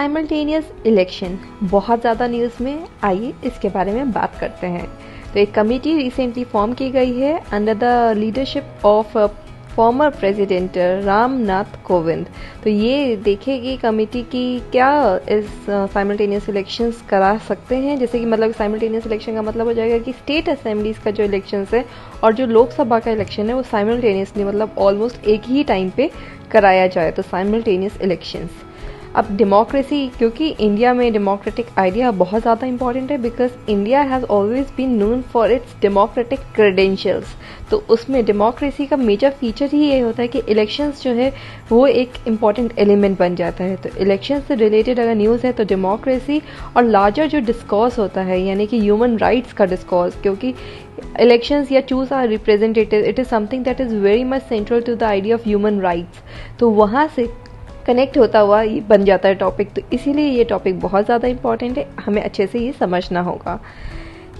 Simultaneous election बहुत ज़्यादा news में, आइए इसके बारे में बात करते हैं। तो एक कमेटी रिसेंटली फॉर्म की गई है under the leadership of former president Ramnath Kovind. तो ये देखेगी कमेटी की क्या इस साइमल्टेनियस इलेक्शंस करा सकते हैं। जैसे कि मतलब साइमल्टेनियस इलेक्शन का मतलब हो जाएगा कि स्टेट असेंबलीज का जो इलेक्शंस है और जो लोकसभा का इलेक्शन है वो साइमल्टेनियसली मतलब ऑलमोस्ट एक ही टाइम पे कराया जाए। तो साइमल्टेनियस इलेक्शंस। अब डेमोक्रेसी, क्योंकि इंडिया में डेमोक्रेटिक आइडिया बहुत ज़्यादा इंपॉर्टेंट है because India has always been known for its democratic credentials. तो उसमें डेमोक्रेसी का मेजर फीचर ही ये होता है कि इलेक्शंस जो है वो एक इम्पॉर्टेंट एलिमेंट बन जाता है। तो इलेक्शन से रिलेटेड अगर न्यूज़ है तो डेमोक्रेसी और लार्जर जो डिस्कोर्स होता है यानी कि ह्यूमन राइट्स का डिस्कोर्स, क्योंकि इलेक्शंस या choose our representative, it is something that is very much central to the idea of human rights. तो वहाँ से कनेक्ट होता हुआ ये बन जाता है टॉपिक। तो इसीलिए ये टॉपिक बहुत ज़्यादा इंपॉर्टेंट है, हमें अच्छे से ये समझना होगा।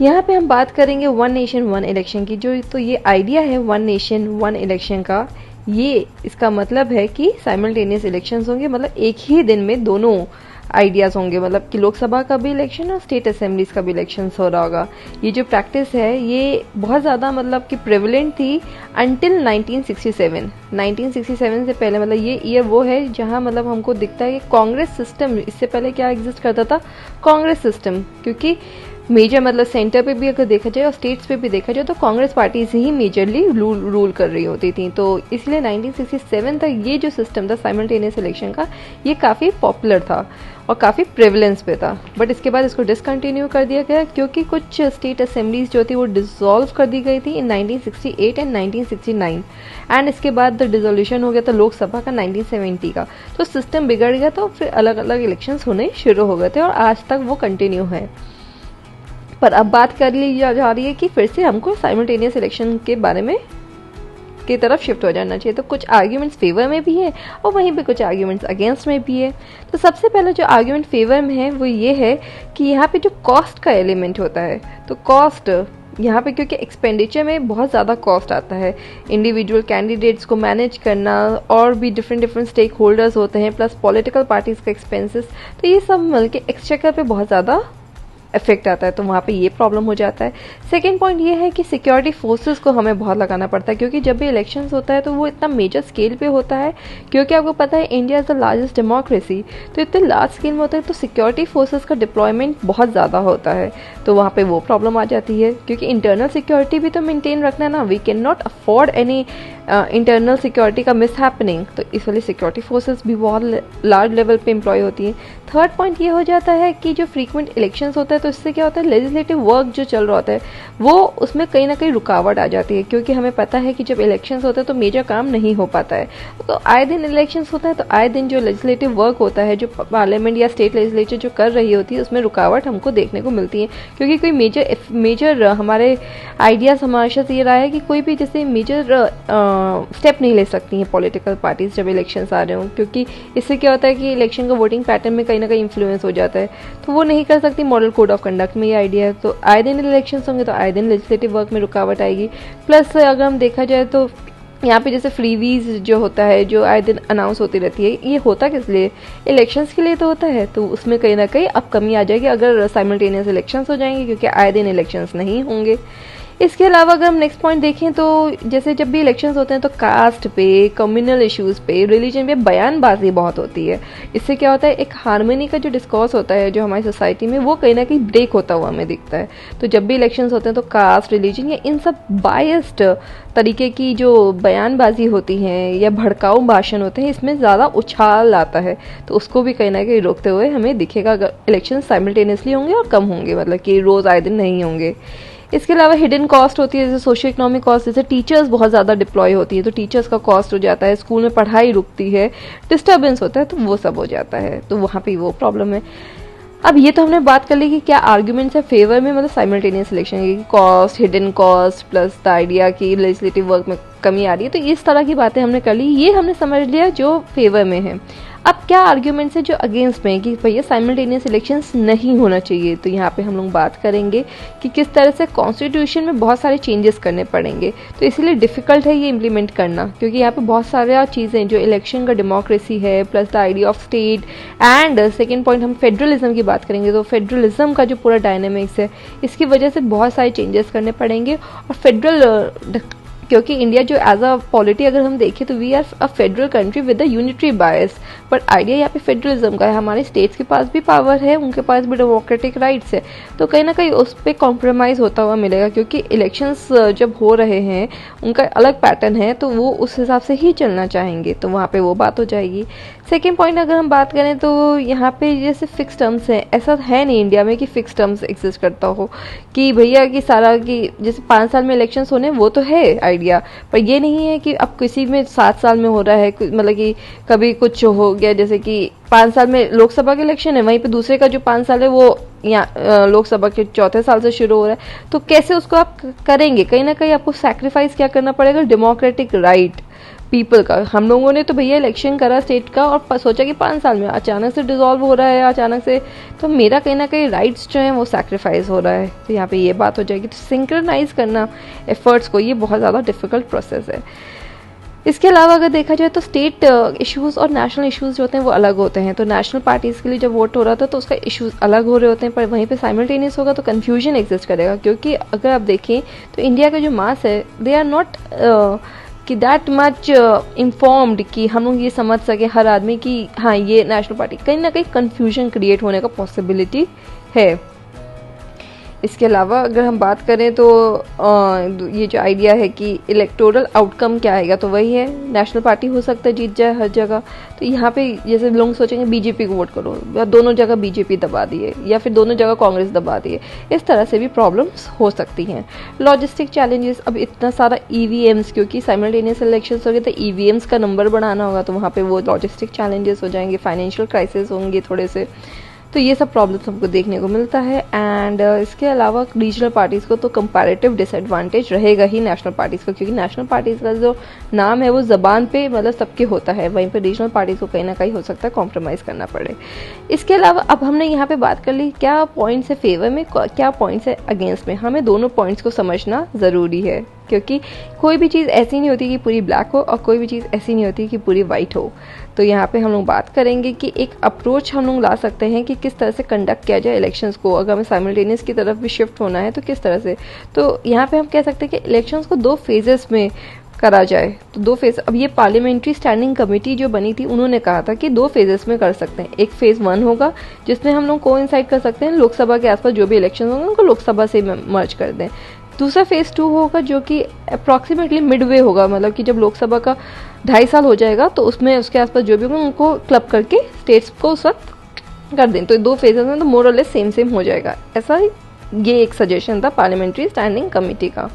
यहाँ पे हम बात करेंगे वन नेशन वन इलेक्शन की। जो तो ये आइडिया है वन नेशन वन इलेक्शन का, ये इसका मतलब है कि साइमल्टेनियस इलेक्शंस होंगे, मतलब एक ही दिन में दोनों आइडियाज़ होंगे, मतलब कि लोकसभा का भी इलेक्शन और स्टेट असेंबलीज का भी इलेक्शन हो रहा होगा। ये जो प्रैक्टिस है ये बहुत ज़्यादा मतलब कि प्रेवलेंट थी अंटिल 1967। 1967 से पहले मतलब ये ईयर वो है जहाँ मतलब हमको दिखता है कि कांग्रेस सिस्टम, इससे पहले क्या एग्जिस्ट करता था, कांग्रेस सिस्टम। क्योंकि मेजर मतलब सेंटर पे भी अगर देखा जाए और स्टेट्स पे भी देखा जाए तो कांग्रेस पार्टी से ही मेजरली रूल कर रही होती थी। तो इसलिए 1967 तक ये जो सिस्टम था साइमल्टेनियस इलेक्शन का, ये काफ़ी पॉपुलर था और काफ़ी प्रेवलेंस पे था। बट इसके बाद इसको डिसकंटिन्यू कर दिया गया क्योंकि कुछ स्टेट असेंबलीज जो थी वो डिसॉल्व कर दी गई थी इन 1968 एंड 1969। एंड इसके बाद डिसोल्यूशन हो गया था लोकसभा का 1970 का। तो सिस्टम बिगड़ गया था और फिर अलग अलग इलेक्शंस होने शुरू हो गए थे और आज तक वो कंटिन्यू है। पर अब बात कर ली जा रही है कि फिर से हमको साइमल्टेनियस इलेक्शन के बारे में की तरफ शिफ्ट हो जाना चाहिए। तो कुछ आर्ग्यूमेंट्स फेवर में भी है और वहीं पे कुछ आर्ग्यूमेंट्स अगेंस्ट में भी है। तो सबसे पहले जो आर्ग्यूमेंट फेवर में है वो ये है कि यहाँ पे जो कॉस्ट का एलिमेंट होता है, तो कॉस्ट यहाँ पे क्योंकि एक्सपेंडिचर में बहुत ज़्यादा कॉस्ट आता है, इंडिविजुअल कैंडिडेट्स को मैनेज करना और भी डिफरेंट स्टेक होल्डर्स होते हैं, प्लस पॉलिटिकल पार्टीज का एक्सपेंसेस, तो ये सब मिलके एक्सचेकर पे बहुत ज़्यादा इफेक्ट आता है। तो वहाँ पे ये प्रॉब्लम हो जाता है। सेकेंड पॉइंट ये है कि सिक्योरिटी फोर्सेस को हमें बहुत लगाना पड़ता है क्योंकि जब भी इलेक्शंस होता है तो वो इतना मेजर स्केल पे होता है, क्योंकि आपको पता है India is the largest democracy. तो इतने लार्ज स्केल में होता है तो सिक्योरिटी फोर्सेस का डिप्लॉयमेंट बहुत ज़्यादा होता है। तो वहाँ पे वो प्रॉब्लम आ जाती है क्योंकि इंटरनल सिक्योरिटी भी तो मेंटेन रखना है ना। We can not afford any internal security का मिस हैपनिंग। तो इस वाली सिक्योरिटी फोर्सेस भी बहुत लार्ज लेवल पे एम्प्लॉय होती हैं। थर्ड पॉइंट ये हो जाता है कि जो फ्रीक्वेंट इलेक्शंस होता है तो इससे क्या होता है, लेजिस्लेटिव वर्क जो चल रहा होता है वो उसमें कहीं ना कहीं रुकावट आ जाती है, क्योंकि हमें पता है कि जब इलेक्शंस होते हैं तो मेजर काम नहीं हो पाता है। तो आए दिन इलेक्शंस होता है तो आए दिन जो लेजिस्लेटिव वर्क होता है, जो पार्लियामेंट या स्टेट लेजिस्लेचर जो कर रही होती है, उसमें रुकावट हमको देखने को मिलती है। क्योंकि कोई मेजर हमारे आइडियाज़ हमारे साथ ये रहा है कि कोई भी जैसे मेजर स्टेप नहीं ले सकती हैं पॉलिटिकल पार्टीज जब इलेक्शंस आ रहे हों, क्योंकि इससे क्या होता है कि इलेक्शन का वोटिंग पैटर्न में कहीं ना कहीं इन्फ्लुएंस हो जाता है। तो वो नहीं कर सकती। मॉडल कोड ऑफ कंडक्ट में ये आइडिया है। तो आए दिन इलेक्शंस होंगे तो आए दिन लेजिस्लेटिव वर्क में रुकावट आएगी। प्लस अगर हम देखा जाए तो यहाँ पे जैसे फ्रीवीज जो होता है, जो आए दिन अनाउंस होती रहती है, ये होता किस लिए, इलेक्शंस के लिए तो होता है। तो उसमें कहीं ना कहीं अब कमी आ जाएगी अगर साइमल्टेनियस इलेक्शंस हो जाएंगे, क्योंकि आए दिन इलेक्शंस नहीं होंगे। इसके अलावा अगर हम नेक्स्ट पॉइंट देखें तो जैसे जब भी इलेक्शंस होते हैं तो कास्ट पे, कम्युनल इश्यूज़ पे, रिलीजन पे बयानबाजी बहुत होती है। इससे क्या होता है, एक हार्मनी का जो डिस्कोर्स होता है जो हमारी सोसाइटी में, वो कहीं ना कहीं ब्रेक होता हुआ हमें दिखता है। तो जब भी इलेक्शंस होते हैं तो कास्ट, रिलीजन या इन सब बायस्ड तरीके की जो बयानबाजी होती हैं या भड़काऊ भाषण होते हैं, इसमें ज़्यादा उछाल आता है। तो उसको भी कहीं ना कहीं रोकते हुए हमें दिखेगा अगर इलेक्शन साइमल्टेनियसली होंगे और कम होंगे, मतलब कि रोज़ आए दिन नहीं होंगे। इसके अलावा हिडन कॉस्ट होती है, जैसे सोशियो इकोनॉमिक कॉस्ट, जैसे टीचर्स बहुत ज़्यादा डिप्लॉय होती है तो टीचर्स का कॉस्ट हो जाता है, स्कूल में पढ़ाई रुकती है, डिस्टर्बेंस होता है, तो वो सब हो जाता है। तो वहाँ पे वो प्रॉब्लम है। अब ये तो हमने बात कर ली कि क्या आर्ग्यूमेंट्स है फेवर में, मतलब साइमल्टेनियस इलेक्शन की, cost, hidden cost, plus the idea की लेजिस्लेटिव वर्क में कमी आ रही है। तो इस तरह की बातें हमने कर ली, ये हमने समझ लिया जो फेवर में है। अब क्या आर्ग्यूमेंट्स है जो अगेंस्ट में कि भैया साइमल्टेनियस इलेक्शंस नहीं होना चाहिए, तो यहाँ पे हम लोग बात करेंगे कि किस तरह से कॉन्स्टिट्यूशन में बहुत सारे चेंजेस करने पड़ेंगे, तो इसीलिए डिफिकल्ट है ये इम्प्लीमेंट करना, क्योंकि यहाँ पे बहुत सारे चीज़ें जो इलेक्शन का डेमोक्रेसी है plus the idea of state and second point हम फेडरलिज्म की बात करेंगे, तो फेडरलिज्म का जो पूरा डायनेमिक्स है इसकी वजह से बहुत सारे चेंजेस करने पड़ेंगे। और फेडरल, क्योंकि इंडिया जो एज अ पॉलिटी अगर हम देखें तो we are a federal country with a unitary bias, but idea यहाँ पे फेडरलिज्म का है, हमारे स्टेट्स के पास भी पावर है, उनके पास भी डेमोक्रेटिक राइट्स है, तो कहीं ना कहीं उस पर कॉम्प्रोमाइज़ होता हुआ मिलेगा, क्योंकि इलेक्शंस जब हो रहे हैं उनका अलग पैटर्न है तो वो उस हिसाब से ही चलना चाहेंगे, तो वहाँ पे वो बात हो जाएगी। सेकेंड पॉइंट अगर हम बात करें तो यहाँ पे जैसे फिक्स टर्म्स हैं, ऐसा है नहीं इंडिया में कि फिक्स टर्म्स एग्जिस्ट करता हो कि भैया कि सारा कि जैसे 5 साल में इलेक्शंस होने, वो तो है आइडिया, पर ये नहीं है कि अब किसी में 7 साल में हो रहा है, मतलब कि कभी कुछ हो गया, जैसे कि 5 साल में लोकसभा के इलेक्शन है, वहीं पे दूसरे का जो 5 साल है वो यहाँ लोकसभा के चौथे साल से शुरू हो रहा है, तो कैसे उसको आप करेंगे? कहीं ना कहीं आपको सैक्रिफाइस क्या करना पड़ेगा, डेमोक्रेटिक राइट पीपल का। हम लोगों ने तो भैया इलेक्शन करा स्टेट का और सोचा कि 5 साल में अचानक से डिसॉल्व हो रहा है अचानक से, तो मेरा कहीं ना कहीं राइट्स जो है वो सैक्रिफाइस हो रहा है, तो यहाँ पे ये बात हो जाएगी। तो सिंक्रनाइज करना एफर्ट्स को, ये बहुत ज़्यादा डिफिकल्ट प्रोसेस है। इसके अलावा अगर देखा जाए तो स्टेट इश्यूज और नेशनल इश्यूज जो होते हैं वो अलग होते हैं, तो नेशनल पार्टीज के लिए जब वोट हो रहा था तो उसका इश्यूज अलग हो रहे होते हैं, पर वहीं पे साइमल्टेनियस होगा तो कन्फ्यूजन एग्जिस्ट करेगा, क्योंकि अगर आप देखें तो इंडिया का जो मास है दे आर नॉट कि दैट मच इन्फॉर्म्ड कि हम लोग ये समझ सके हर आदमी कि हाँ ये नेशनल पार्टी, कहीं ना कहीं कन्फ्यूजन क्रिएट होने का पॉसिबिलिटी है। इसके अलावा अगर हम बात करें तो ये जो आइडिया है कि इलेक्टोरल आउटकम क्या आएगा, तो वही है नेशनल पार्टी हो सकता है जीत जाए हर जगह, तो यहाँ पे जैसे लोग सोचेंगे बीजेपी को वोट करो, या दोनों जगह बीजेपी दबा दिए या फिर दोनों जगह कांग्रेस दबा दिए, इस तरह से भी प्रॉब्लम्स हो सकती हैं। लॉजिस्टिक चैलेंजेस, अब इतना सारा ईवीएम्स, क्योंकि साइमल्टेनियस इलेक्शंस हो गए तो ईवीएम्स का नंबर बढ़ाना होगा, तो वहाँ पे वो लॉजिस्टिक चैलेंजेस हो जाएंगे, फाइनेंशियल क्राइसिस होंगे थोड़े से, तो ये सब प्रॉब्लम्स हमको देखने को मिलता है। एंड इसके अलावा रीजनल पार्टीज़ को तो कंपैरेटिव डिसएडवांटेज रहेगा ही नेशनल पार्टीज़ को, क्योंकि नेशनल पार्टीज़ का जो नाम है वो ज़बान पे मतलब सबके होता है, वहीं पे रीजनल पार्टीज़ को कहीं ना कहीं हो सकता है कॉम्प्रोमाइज़ करना पड़े। इसके अलावा अब हमने यहाँ पे बात कर ली क्या पॉइंट्स है फेवर में, क्या पॉइंट्स है अगेंस्ट में, हमें दोनों पॉइंट्स को समझना ज़रूरी है, क्योंकि कोई भी चीज़ ऐसी नहीं होती कि पूरी ब्लैक हो और कोई भी चीज़ ऐसी नहीं होती कि पूरी वाइट हो। तो यहाँ पे हम लोग बात करेंगे कि एक अप्रोच हम लोग ला सकते हैं कि किस तरह से कंडक्ट किया जाए इलेक्शंस को, अगर हमें साइमल्टेनियस की तरफ भी शिफ्ट होना है तो किस तरह से। तो यहाँ पे हम कह सकते हैं कि इलेक्शंस को 2 फेजेस में करा जाए, तो 2 फेज। अब ये पार्लियामेंट्री स्टैंडिंग कमेटी जो बनी थी उन्होंने कहा था कि 2 फेजेस में कर सकते हैं। एक फेज 1 होगा जिसमें हम लोग कोइंसाइड कर सकते हैं लोकसभा के आसपास जो भी इलेक्शन होंगे उनको लोकसभा से मर्ज कर दें। दूसरा फेज 2 होगा जो कि अप्रॉक्सीमेटली मिडवे होगा, मतलब कि जब लोकसभा का 2.5 साल हो जाएगा तो उसमें उसके आसपास जो भी होंगे उनको क्लब करके स्टेट्स को उस वक्त कर दें, तो 2 फेजेस में तो मोर और लेस सेम हो जाएगा। ऐसा ये एक सजेशन था पार्लियामेंट्री स्टैंडिंग कमेटी का।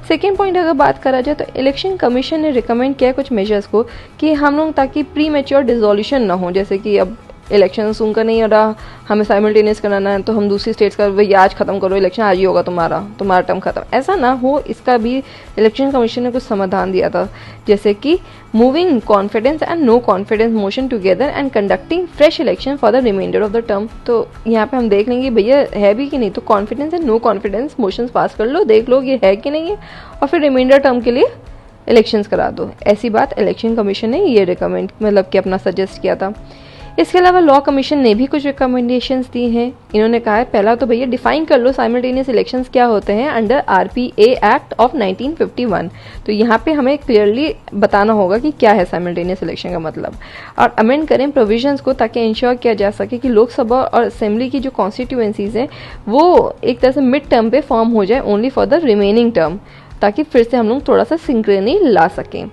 सेकेंड पॉइंट अगर बात करा जाए तो इलेक्शन कमीशन ने रिकमेंड किया कुछ मेजर्स को कि हम लोग ताकि प्री मैच्योर डिसोल्यूशन ना हो, जैसे कि अब इलेक्शन उनका नहीं हो रहा, हमें साइमल्टेनियस कराना है तो हम दूसरी स्टेट्स का भैया आज खत्म करो इलेक्शन, आज ही होगा तुम्हारा टर्म खत्म, ऐसा ना हो, इसका भी इलेक्शन कमीशन ने कुछ समाधान दिया था, जैसे कि moving confidence and no confidence motion together and conducting fresh election for the reminder of the term. तो यहाँ पे हम देख लेंगे भैया है भी कि नहीं, तो confidence and no confidence motions pass कर लो, देख लो ये है कि नहीं है, और फिर रिमाइंडर टर्म के लिए इलेक्शंस करा दो। ऐसी बात इलेक्शन कमीशन ने ये रिकमेंड मतलब कि अपना सजेस्ट किया था। इसके अलावा लॉ कमीशन ने भी कुछ रिकमेंडेशंस दी हैं। इन्होंने कहा है पहला तो भैया डिफाइन कर लो साइमल्टेनियस इलेक्शंस क्या होते हैं अंडर आरपीए एक्ट ऑफ 1951। तो यहाँ पे हमें क्लियरली बताना होगा कि क्या है साइमल्टेनियस इलेक्शन का मतलब, और अमेंड करें प्रोविजंस को ताकि इंश्योर किया जा सके कि लोकसभा और असेंबली की जो कॉन्स्टिट्यूएंसीज हैं वो एक तरह से मिड टर्म पे फॉर्म हो जाए only for the remaining term, ताकि फिर से हम लोग थोड़ा सा सिंक्रोनी ला सकें।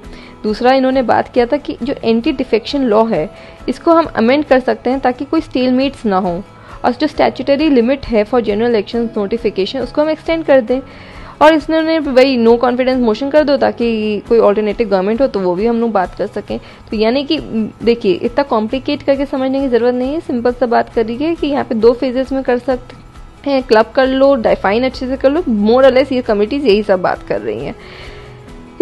दूसरा इन्होंने बात किया था कि जो एंटी डिफेक्शन लॉ है इसको हम अमेंड कर सकते हैं ताकि कोई स्टेलमेट्स ना हो, और जो स्टैट्यूटरी लिमिट है फॉर जनरल इलेक्शन नोटिफिकेशन उसको हम एक्सटेंड कर दें, और इसने वही नो कॉन्फिडेंस मोशन कर दो ताकि कोई ऑल्टरनेटिव गवर्नमेंट हो तो वो भी हम लोग बात कर सकें। तो यानी कि देखिए इतना कॉम्प्लिकेट करके समझने की ज़रूरत नहीं है, सिंपल सा बात करिए कि यहाँ पे 2 फेजेस में कर सकते हैं, क्लब कर लो, डिफाइन अच्छे से कर लो, मोर और लेस ये कमिटीज़ यही सब बात कर रही हैं।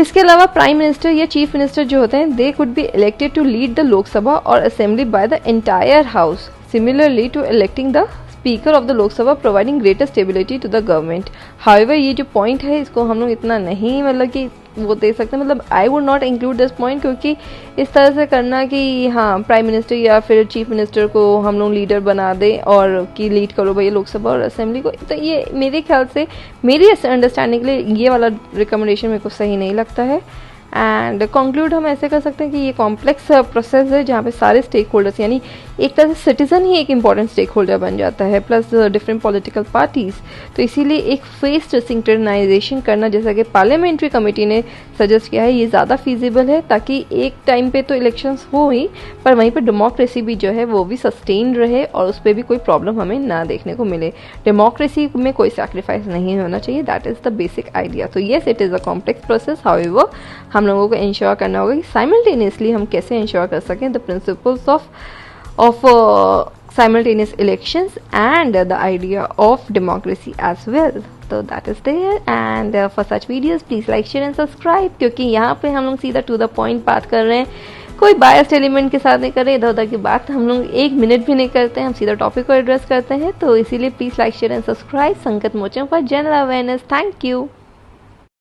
इसके अलावा प्राइम मिनिस्टर या चीफ मिनिस्टर जो होते हैं, they could be elected to lead the Lok Sabha और assembly by the entire house, similarly to electing the speaker of the Lok Sabha, providing greater stability to the government. However ये जो पॉइंट है इसको हम लोग इतना नहीं मतलब कि वो दे सकते, मतलब I would not include this point, क्योंकि इस तरह से करना कि हाँ प्राइम मिनिस्टर या फिर चीफ मिनिस्टर को हम लोग लीडर बना दें और कि लीड करो भैया लोकसभा और असेंबली को, तो ये मेरे ख्याल से मेरी अंडरस्टैंडिंग के लिए ये वाला रिकमेंडेशन मेरे को सही नहीं लगता है। एंड कंक्लूड हम ऐसे कर सकते हैं कि ये कॉम्प्लेक्स प्रोसेस है जहाँ पे सारे स्टेक होल्डर्स, यानी एक तरह से सिटीजन ही एक इम्पॉर्टेंट स्टेक होल्डर बन जाता है, प्लस डिफरेंट पॉलिटिकल पार्टीज। तो इसीलिए एक फेस्ड सिंक्रोनाइजेशन करना, जैसा कि पार्लियामेंट्री कमेटी ने सजेस्ट किया है, ये ज़्यादा फीजिबल है, ताकि एक टाइम पे तो इलेक्शंस हो ही, पर वहीं पर डेमोक्रेसी भी जो है वो भी सस्टेन रहे और उस पर भी कोई प्रॉब्लम हमें ना देखने को मिले। डेमोक्रेसी में कोई सैक्रिफाइस नहीं होना चाहिए, that is the basic idea. तो yes, it is a complex process, however हम लोगों को इंश्योर करना होगा कि साइमल्टेनियसली हम कैसे इंश्योर कर सकें the principles of simultaneous elections and the idea of democracy as well. So that is there, and for such videos please like, share and subscribe, क्योंकि यहाँ पे हम लोग सीधा टू द पॉइंट बात कर रहे हैं, कोई बायस्ड एलिमेंट के साथ नहीं कर रहे, इधर उधर की बात हम लोग 1 मिनट भी नहीं करते हैं, हम सीधा टॉपिक को एड्रेस करते हैं। तो इसीलिए please like, share and subscribe Sankat Mochan for general awareness. Thank you.